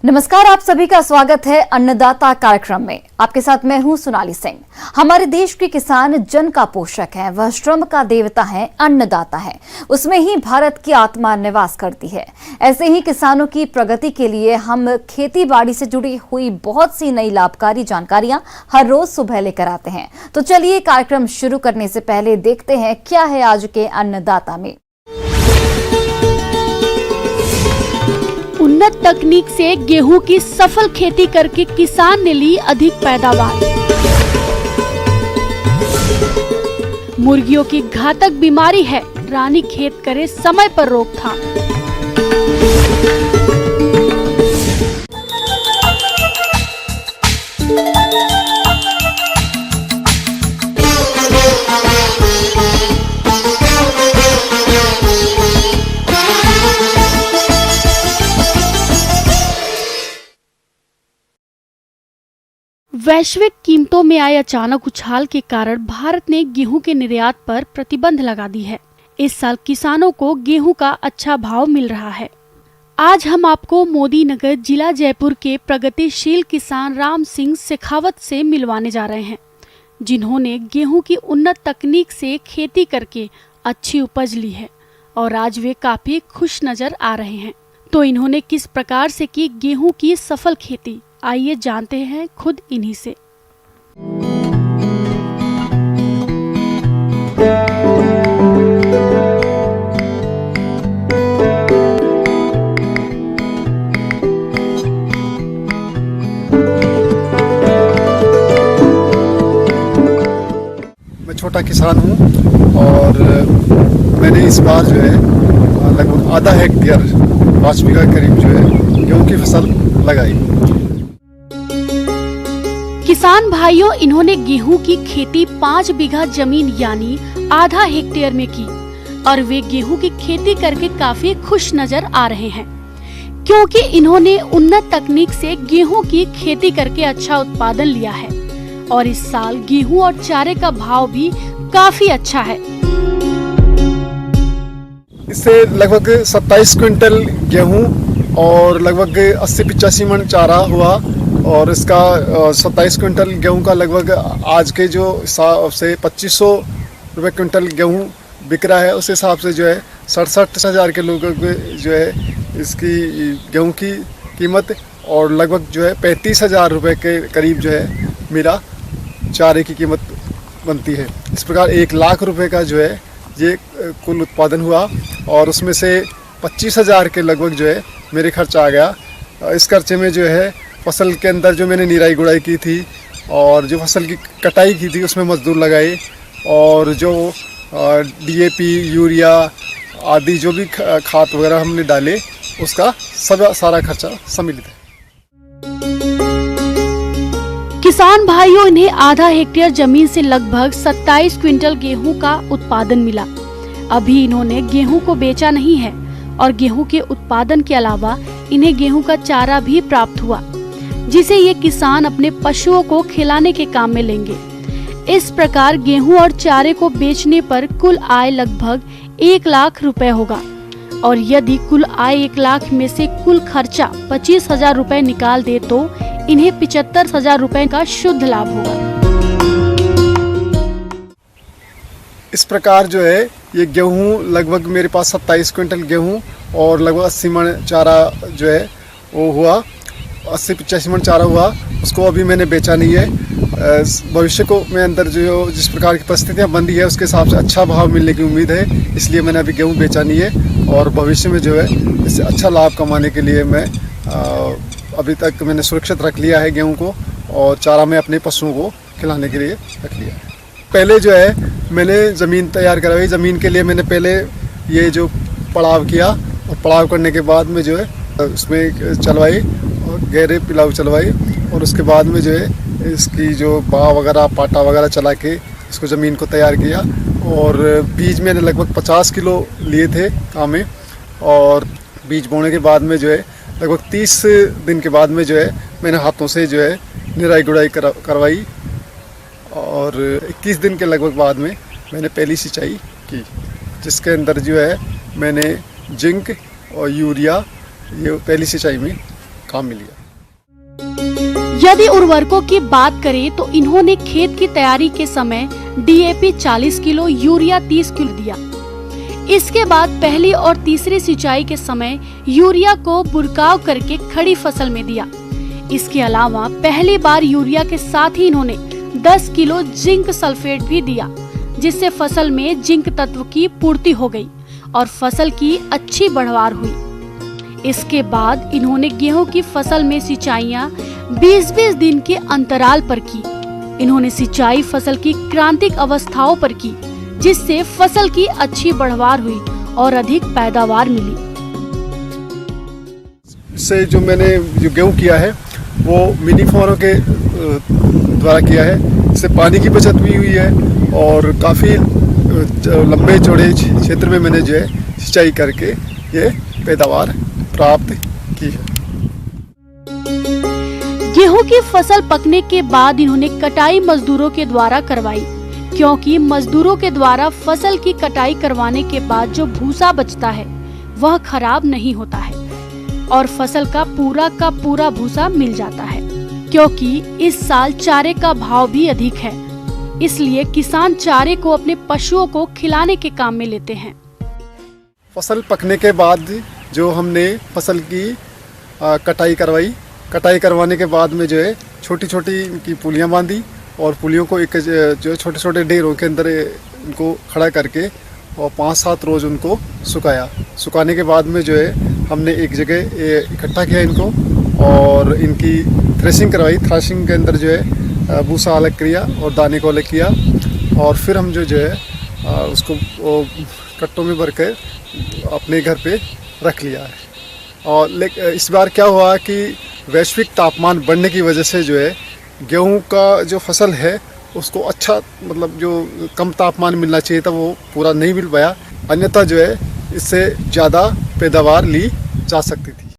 नमस्कार, आप सभी का स्वागत है अन्नदाता कार्यक्रम में। आपके साथ मैं हूं सोनाली सिंह। हमारे देश के किसान जन का पोषक हैं, वह श्रम का देवता है, अन्नदाता है। उसमें ही भारत की आत्मा निवास करती है। ऐसे ही किसानों की प्रगति के लिए हम खेती बाड़ी से जुड़ी हुई बहुत सी नई लाभकारी जानकारियां हर रोज सुबह लेकर आते हैं। तो चलिए कार्यक्रम शुरू करने से पहले देखते हैं क्या है आज के अन्नदाता में। उन्नत तकनीक से गेहूं की सफल खेती करके किसान ने ली अधिक पैदावार। मुर्गियों की घातक बीमारी है, रानीखेत करे समय पर रोकथाम। वैश्विक कीमतों में आए अचानक उछाल के कारण भारत ने गेहूं के निर्यात पर प्रतिबंध लगा दी है। इस साल किसानों को गेहूं का अच्छा भाव मिल रहा है। आज हम आपको मोदी नगर जिला जयपुर के प्रगतिशील किसान राम सिंह शेखावत से मिलवाने जा रहे हैं, जिन्होंने गेहूं की उन्नत तकनीक से खेती करके अच्छी उपज ली है और आज वे काफी खुश नजर आ रहे हैं। तो इन्होंने किस प्रकार से की गेहूं की सफल खेती, आइए जानते हैं खुद इन्हीं से। मैं छोटा किसान हूँ और मैंने इस बार जो है लगभग आधा हेक्टेयर 5 बीघा करीब जो है गेहूं की फसल लगाई। किसान भाइयों, इन्होंने गेहूं की खेती 5 बीघा जमीन यानी आधा हेक्टेयर में की और वे गेहूं की खेती करके काफी खुश नजर आ रहे हैं, क्योंकि इन्होंने उन्नत तकनीक से गेहूं की खेती करके अच्छा उत्पादन लिया है और इस साल गेहूं और चारे का भाव भी काफी अच्छा है। इससे लगभग 27 क्विंटल गेहूं और लगभग 80-85 मन चारा हुआ और इसका 27 क्विंटल गेहूं का लगभग आज के जो हिसाब से 2500 रुपये क्विंटल गेहूं बिक रहा है, उस हिसाब से जो है 67,000 के लोगों को जो है इसकी गेहूं की कीमत और लगभग जो है 35,000 रुपये के करीब जो है मेरा चारे की कीमत बनती है। इस प्रकार 1 लाख रुपए का जो है ये कुल उत्पादन हुआ और उसमें से 25,000 के लगभग जो है मेरे खर्चा आ गया। इस खर्चे में जो है फसल के अंदर जो मैंने निराई गुड़ाई की थी और जो फसल की कटाई की थी उसमें मजदूर लगाए और जो डीएपी, यूरिया आदि जो भी खाद वगैरह हमने डाले उसका सारा खर्चा सम्मिलित है। किसान भाइयों, इन्हें आधा हेक्टेयर जमीन से लगभग 27 क्विंटल गेहूं का उत्पादन मिला। अभी इन्होंने गेहूं को बेचा नहीं है और गेहूं के उत्पादन के अलावा इन्हें गेहूं का चारा भी प्राप्त हुआ, जिसे ये किसान अपने पशुओं को खिलाने के काम में लेंगे। इस प्रकार गेहूं और चारे को बेचने पर कुल आय लगभग 1 लाख रुपए होगा और यदि कुल आय 1 लाख में से कुल खर्चा 25,000 रुपए निकाल दे तो इन्हें 75,000 रुपए का शुद्ध लाभ होगा। इस प्रकार जो है ये गेहूं लगभग मेरे पास 27 क्विंटल गेहूं और लगभग 80 मन चारा जो है वो हुआ, 80-85 मन चारा हुआ। उसको अभी मैंने बेचा नहीं है। भविष्य को में अंदर जो जिस प्रकार की परिस्थितियां बन रही है उसके हिसाब से अच्छा भाव मिलने की उम्मीद है, इसलिए मैंने अभी गेहूं बेचा नहीं है और भविष्य में जो है इससे अच्छा लाभ कमाने के लिए मैं अभी तक मैंने सुरक्षित रख लिया है गेहूं को और चारा मैं अपने पशुओं को खिलाने के लिए रख लिया है। पहले जो है मैंने ज़मीन तैयार करवाई। ज़मीन के लिए मैंने पहले ये जो पड़ाव किया और पड़ाव करने के बाद में जो है उसमें चलवाई और गहरे पिलाव चलवाई और उसके बाद में जो है इसकी जो बाह वगैरह पाटा वगैरह चला के इसको ज़मीन को तैयार किया और बीज मैंने लगभग 50 किलो लिए थे काम में और बीज बोने के बाद में जो है लगभग 30 दिन के बाद में जो है मैंने हाथों से जो है निराई गुड़ाई करवाई और 21 दिन के लगभग बाद में मैंने पहली सिंचाई की, जिसके अंदर जो है मैंने जिंक और यूरिया ये पहली सिंचाई में काम मिल गया। यदि उर्वरकों की बात करें तो इन्होंने खेत की तैयारी के समय डीएपी 40 किलो, यूरिया 30 किलो दिया। इसके बाद पहली और तीसरी सिंचाई के समय यूरिया को बुरकाव करके खड़ी फसल में दिया। इसके अलावा पहली बार यूरिया के साथ ही इन्होंने 10 किलो जिंक सल्फेट भी दिया, जिससे फसल में जिंक तत्व की पूर्ति हो गई और फसल की अच्छी बढ़वार हुई। इसके बाद इन्होंने गेहूं की फसल में सिंचाइयां 20-20 दिन के अंतराल पर की। इन्होंने सिंचाई फसल की क्रांतिक अवस्थाओं पर की, जिससे फसल की अच्छी बढ़वार हुई और अधिक पैदावार मिली। इससे जो मैंने जो गेहूं किया है वो मिनी फौरों के द्वारा किया है। इससे पानी की बचत भी हुई है और काफ़ी लंबे चौड़े क्षेत्र में मैंने जो है सिंचाई करके ये पैदावार प्राप्त की है। गेहूं की फसल पकने के बाद इन्होंने कटाई मजदूरों के द्वारा करवाई, क्योंकि मजदूरों के द्वारा फसल की कटाई करवाने के बाद जो भूसा बचता है वह खराब नहीं होता है और फसल का पूरा भूसा मिल जाता है। क्योंकि इस साल चारे का भाव भी अधिक है, इसलिए किसान चारे को अपने पशुओं को खिलाने के काम में लेते हैं। फसल पकने के बाद जो हमने फसल की कटाई करवाई, कटाई करवाने के बाद में जो है छोटी छोटी इनकी पुलियाँ बांधी और पुलियों को एक जो छोटे छोटे ढेरों के अंदर इनको खड़ा करके और 5-7 रोज उनको सुखाया। सुखाने के बाद में जो है हमने एक जगह इकट्ठा किया इनको और इनकी थ्रेशिंग करवाई। थ्रेशिंग के अंदर जो है भूसा अलग किया और दाने को अलग किया और फिर हम जो है उसको कट्टों में भर कर अपने घर पे रख लिया है। और इस बार क्या हुआ कि वैश्विक तापमान बढ़ने की वजह से जो है गेहूं का जो फसल है उसको अच्छा मतलब जो कम तापमान मिलना चाहिए था वो पूरा नहीं मिल पाया, अन्यथा जो है इससे ज़्यादा पैदावार ली जा सकती थी।